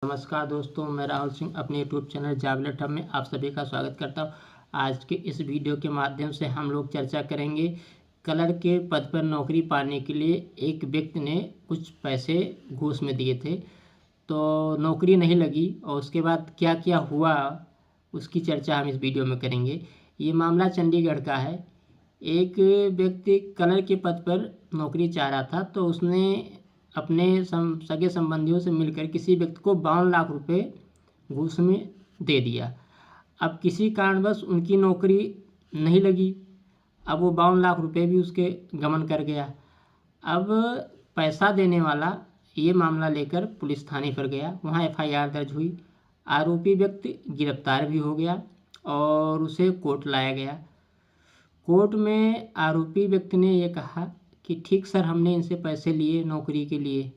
नमस्कार दोस्तों, मैं राहुल सिंह अपने यूट्यूब चैनल जावलेट हब में आप सभी का स्वागत करता हूं। आज के इस वीडियो के माध्यम से हम लोग चर्चा करेंगे कलर के पद पर नौकरी पाने के लिए एक व्यक्ति ने कुछ पैसे घूस में दिए थे, तो नौकरी नहीं लगी और उसके बाद क्या क्या हुआ उसकी चर्चा हम इस वीडियो में करेंगे। ये मामला चंडीगढ़ का है। एक व्यक्ति कलर के पद पर नौकरी चाह रहा था, तो उसने अपने सगे संबंधियों से मिलकर किसी व्यक्ति को 52 लाख रुपए घूस में दे दिया। अब किसी कारणवश उनकी नौकरी नहीं लगी। अब वो 52 लाख रुपए भी उसके गमन कर गया। अब पैसा देने वाला ये मामला लेकर पुलिस थाने पर गया। वहाँ एफआईआर दर्ज हुई। आरोपी व्यक्ति गिरफ्तार भी हो गया और उसे कोर्ट लाया गया। कोर्ट में आरोपी व्यक्ति ने ये कहा कि ठीक सर, हमने इनसे पैसे लिए, नौकरी के लिए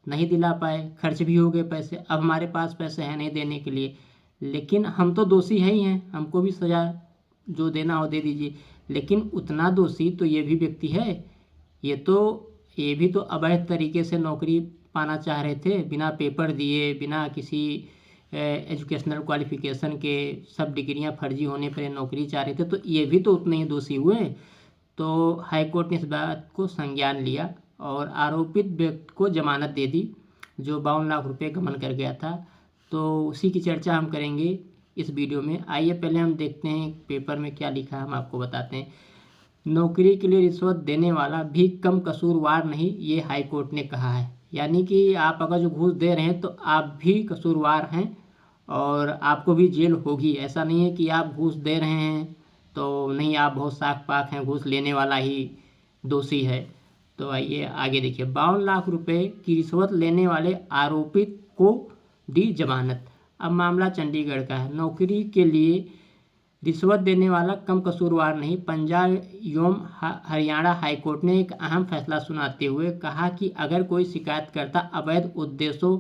नहीं दिला पाए, खर्च भी हो गए पैसे, अब हमारे पास पैसे हैं नहीं देने के लिए, लेकिन हम तो दोषी है ही हैं, हमको भी सज़ा जो देना हो दे दीजिए। लेकिन उतना दोषी तो ये भी व्यक्ति है। ये भी तो अवैध तरीके से नौकरी पाना चाह रहे थे, बिना पेपर दिए, बिना किसी एजुकेशनल क्वालिफिकेशन के, सब डिग्रियां फर्जी होने पर नौकरी चाह रहे थे, तो ये भी तो उतने ही दोषी हुए। तो हाईकोर्ट ने इस बात को संज्ञान लिया और आरोपित व्यक्ति को जमानत दे दी, जो 52 लाख रुपए गबन कर गया था। तो उसी की चर्चा हम करेंगे इस वीडियो में। आइए पहले हम देखते हैं पेपर में क्या लिखा है, हम आपको बताते हैं। नौकरी के लिए रिश्वत देने वाला भी कम कसूरवार नहीं, ये हाईकोर्ट ने कहा है। यानी कि आप अगर जो घूस दे रहे हैं तो आप भी कसूरवार हैं और आपको भी जेल होगी। ऐसा नहीं है कि आप घूस दे रहे हैं तो नहीं, आप बहुत साख पाक हैं, घूस लेने वाला ही दोषी है। तो आइए आगे देखिए। 52 लाख रुपए की रिश्वत लेने वाले आरोपित को दी जमानत। अब मामला चंडीगढ़ का है। नौकरी के लिए रिश्वत देने वाला कम कसूरवार नहीं, पंजाब एवं हरियाणा हाईकोर्ट ने एक अहम फैसला सुनाते हुए कहा कि अगर कोई शिकायतकर्ता अवैध उद्देश्यों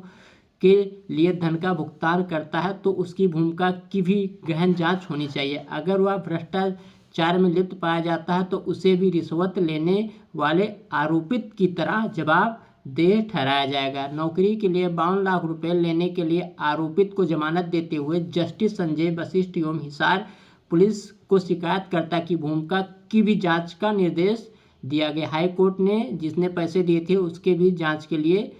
के लिए धन का भुगतान करता है तो उसकी भूमिका की भी गहन जांच होनी चाहिए। अगर वह भ्रष्टाचार में लिप्त पाया जाता है तो उसे भी रिश्वत लेने वाले आरोपित की तरह जवाबदेह ठहराया जाएगा। नौकरी के लिए 52 लाख रुपए लेने के लिए आरोपित को जमानत देते हुए जस्टिस संजय वशिष्ठ एवं हिसार पुलिस को शिकायतकर्ता की भूमिका की भी जांच का निर्देश दिया गया। हाईकोर्ट ने जिसने पैसे दिए थे उसके भी जांच के लिए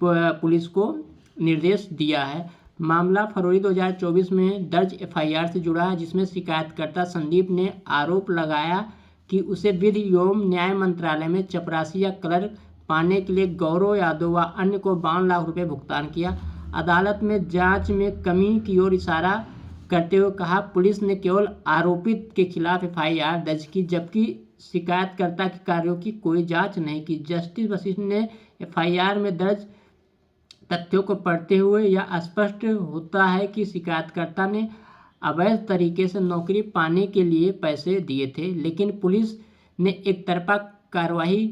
पुलिस को निर्देश दिया है। मामला फरवरी 2024 में दर्ज एफआईआर से जुड़ा है, जिसमें शिकायतकर्ता संदीप ने आरोप लगाया कि उसे विधि एवं न्याय मंत्रालय में चपरासी या क्लर्क पाने के लिए गौरव यादव व अन्य को 52 लाख रुपए भुगतान किया। अदालत में जांच में कमी की ओर इशारा करते हुए कहा, पुलिस ने केवल आरोपित के खिलाफ एफआईआर दर्ज की, जबकि शिकायतकर्ता के कार्यों की कोई जांच नहीं की। जस्टिस वशिष्ठ ने एफआईआर में दर्ज तथ्यों को पढ़ते हुए यह स्पष्ट होता है कि शिकायतकर्ता ने अवैध तरीके से नौकरी पाने के लिए पैसे दिए थे, लेकिन पुलिस ने एक तरफा कार्रवाई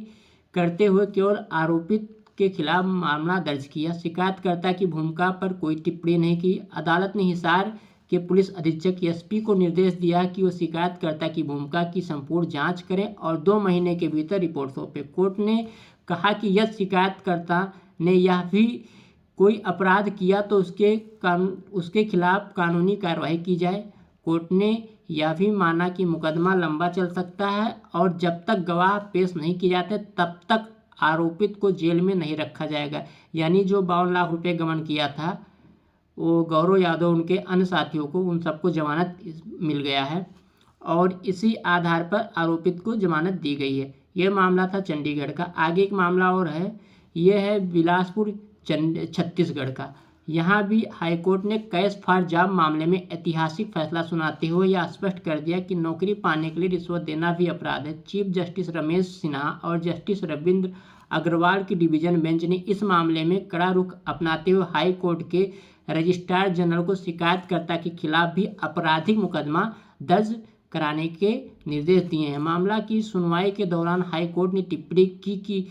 करते हुए केवल आरोपित के खिलाफ मामला दर्ज किया। शिकायतकर्ता की भूमिका पर कोई टिप्पणी नहीं की। अदालत ने हिसार के पुलिस अधीक्षक एसपी को निर्देश दिया कि वो शिकायतकर्ता की भूमिका की संपूर्ण जांच करें और 2 महीने के भीतर रिपोर्ट सौंपे। कोर्ट ने कहा कि यदि शिकायतकर्ता ने यह भी कोई अपराध किया तो उसके खिलाफ कानूनी कार्रवाई की जाए। कोर्ट ने यह भी माना कि मुकदमा लंबा चल सकता है और जब तक गवाह पेश नहीं किए जाते तब तक आरोपित को जेल में नहीं रखा जाएगा। यानी जो 52 लाख रुपए गबन किया था वो गौरव यादव, उनके अन्य साथियों को, उन सबको जमानत मिल गया है और इसी आधार पर आरोपित को जमानत दी गई है। ये मामला था चंडीगढ़ का। आगे एक मामला और है, ये है बिलासपुर छत्तीसगढ़ का। यहाँ भी हाईकोर्ट ने कैश फॉर जॉब मामले में ऐतिहासिक फैसला सुनाते हुए यह स्पष्ट कर दिया कि नौकरी पाने के लिए रिश्वत देना भी अपराध है। चीफ जस्टिस रमेश सिन्हा और जस्टिस रविंद्र अग्रवाल की डिवीजन बेंच ने इस मामले में कड़ा रुख अपनाते हुए हाई कोर्ट के रजिस्ट्रार जनरल को शिकायतकर्ता के खिलाफ भी आपराधिक मुकदमा दर्ज कराने के निर्देश दिए हैं। मामला की सुनवाई के दौरान हाईकोर्ट ने टिप्पणी की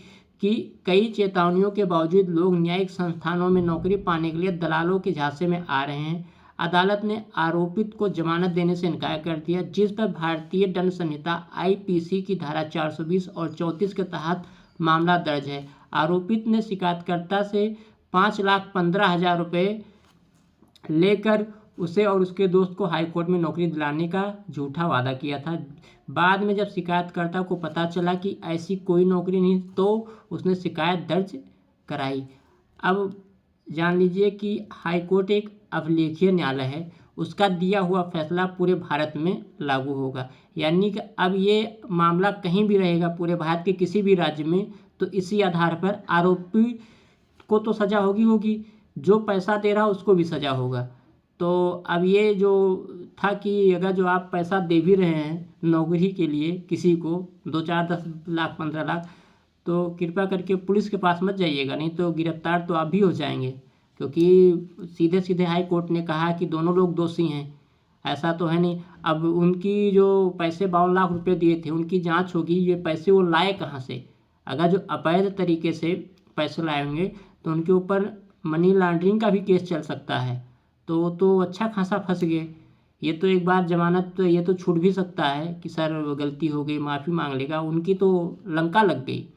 कि कई चेतावनियों के बावजूद लोग न्यायिक संस्थानों में नौकरी पाने के लिए दलालों के झांसे में आ रहे हैं। अदालत ने आरोपित को जमानत देने से इनकार कर दिया, जिस पर भारतीय दंड संहिता आईपीसी की धारा 420 और 34 के तहत मामला दर्ज है। आरोपित ने शिकायतकर्ता से 5,15,000 रुपये लेकर उसे और उसके दोस्त को हाई कोर्ट में नौकरी दिलाने का झूठा वादा किया था। बाद में जब शिकायतकर्ता को पता चला कि ऐसी कोई नौकरी नहीं, तो उसने शिकायत दर्ज कराई। अब जान लीजिए कि हाई कोर्ट एक अभिलेखीय न्यायालय है, उसका दिया हुआ फैसला पूरे भारत में लागू होगा। यानी कि अब ये मामला कहीं भी रहेगा पूरे भारत के किसी भी राज्य में, तो इसी आधार पर आरोपी को तो सज़ा होगी, जो पैसा दे रहा उसको भी सज़ा होगा। तो अब ये जो था कि अगर जो आप पैसा दे भी रहे हैं नौकरी के लिए किसी को 2, 4, 10 लाख 15 लाख, तो कृपया करके पुलिस के पास मत जाइएगा, नहीं तो गिरफ्तार तो आप भी हो जाएंगे। क्योंकि सीधे सीधे हाई कोर्ट ने कहा कि दोनों लोग दोषी हैं, ऐसा तो है नहीं। अब उनकी जो पैसे 52 लाख रुपए दिए थे, उनकी जांच होगी, ये पैसे वो लाए कहाँ से। अगर जो अवैध तरीके से पैसे लाए होंगे तो उनके ऊपर मनी लॉन्ड्रिंग का भी केस चल सकता है, तो अच्छा खासा फंस गए। ये तो एक बार जमानत तो ये तो छूट भी सकता है कि सर गलती हो गई, माफ़ी मांग लेगा, उनकी तो लंका लग गई।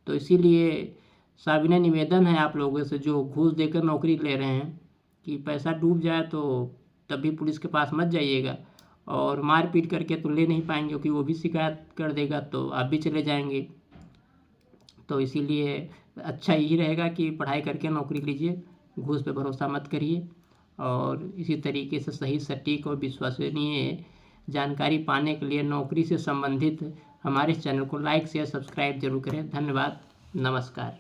तो इसीलिए साविनय निवेदन है आप लोगों से जो घूस देकर नौकरी ले रहे हैं कि पैसा डूब जाए तो तभी पुलिस के पास मत जाइएगा, और मार पीट करके तो ले नहीं पाएंगे क्योंकि वो भी शिकायत कर देगा तो आप भी चले जाएंगे। तो इसीलिए अच्छा यही रहेगा कि पढ़ाई करके नौकरी लीजिए, घूस पे भरोसा मत करिए, और इसी तरीके से सही सटीक और विश्वसनीय जानकारी पाने के लिए नौकरी से संबंधित हमारे चैनल को लाइक शेयर सब्सक्राइब जरूर करें। धन्यवाद, नमस्कार।